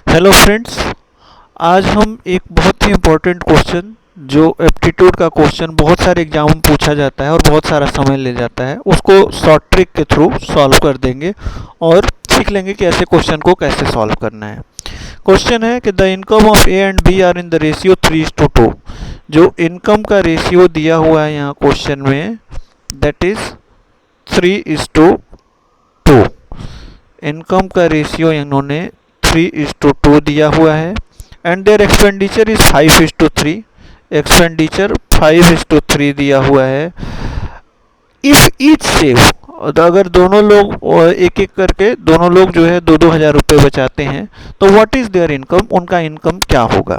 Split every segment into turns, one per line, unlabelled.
Hello friends, आज हम एक बहुत ही इम्पोर्टेंट क्वेश्चन जो एप्टीट्यूड का क्वेश्चन बहुत सारे एग्जाम में पूछा जाता है और बहुत सारा समय ले जाता है, उसको शॉर्ट ट्रिक के थ्रू सॉल्व कर देंगे और सीख लेंगे कि ऐसे क्वेश्चन को कैसे सॉल्व करना है। क्वेश्चन है कि the income of A and B are in the ratio 3:2। जो इनकम का रेशियो दिया हुआ है यहाँ क्वेश्चन में, दैट इज 3:2। इनकम का रेशियो इन्होंने 3:2 दिया हुआ है and there expenditure is 5:3। Expenditure 5:3 दिया हुआ है। इफ ईच सेव, अगर दोनों लोग एक एक करके दोनों लोग जो है 2-2 हज़ार रुपये बचाते हैं तो व्हाट इज़ देयर इनकम, उनका इनकम क्या होगा।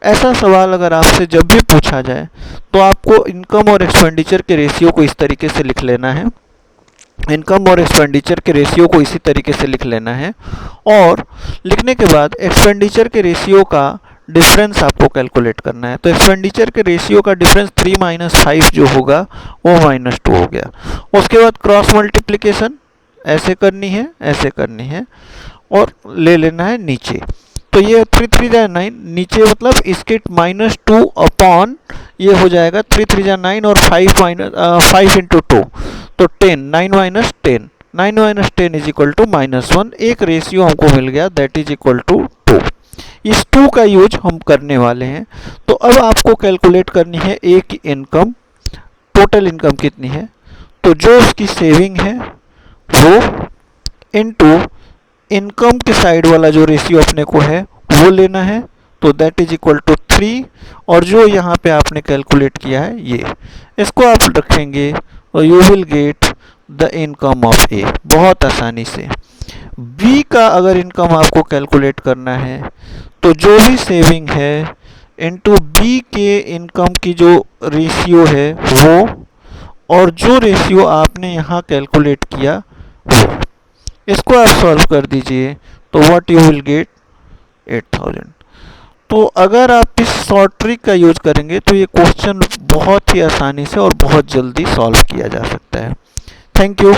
ऐसा सवाल अगर आपसे जब भी पूछा जाए तो आपको इनकम और एक्सपेंडिचर के रेशियो को इस तरीके से लिख लेना है। इनकम और एक्सपेंडिचर के रेशियो को इसी तरीके से लिख लेना है और लिखने के बाद एक्सपेंडिचर के रेशियो का डिफरेंस आपको कैलकुलेट करना है। तो एक्सपेंडिचर के रेशियो का डिफरेंस 3 - 5 जो होगा वो -2 हो गया। उसके बाद क्रॉस मल्टीप्लिकेशन ऐसे करनी है, ऐसे करनी है और ले लेना है नीचे। तो ये 3 3 जा 9 नीचे, मतलब इसके -2 अपॉन ये हो जाएगा 3 3 जा 9 और 5 इंटू 2 तो 10, 9 - 10, 9 - 10 इज इक्वल टू -1। एक रेशियो हमको मिल गया दैट इज इक्वल टू 2। इस 2 का यूज हम करने वाले हैं। तो अब आपको कैलकुलेट करनी है ए की इनकम, टोटल इनकम कितनी है। तो जो उसकी सेविंग है वो इनटू इनकम के साइड वाला जो रेशियो अपने को है वो लेना है, तो दैट इज इक्वल टू 3। और जो यहाँ पे आपने कैलकुलेट किया है ये, इसको आप रखेंगे और you will get the income of a बहुत आसानी से। बी का अगर इनकम आपको कैलकुलेट करना है तो जो भी सेविंग है इनटू बी के इनकम की जो रेशियो है वो, और जो रेशियो आपने यहाँ कैलकुलेट किया वो, इसको आप सॉल्व कर दीजिए तो व्हाट यू विल गेट 8000। तो अगर आप इस शॉर्ट ट्रिक का यूज करेंगे तो ये क्वेश्चन बहुत ही आसानी से और बहुत जल्दी सॉल्व किया जा सकता है। Thank you.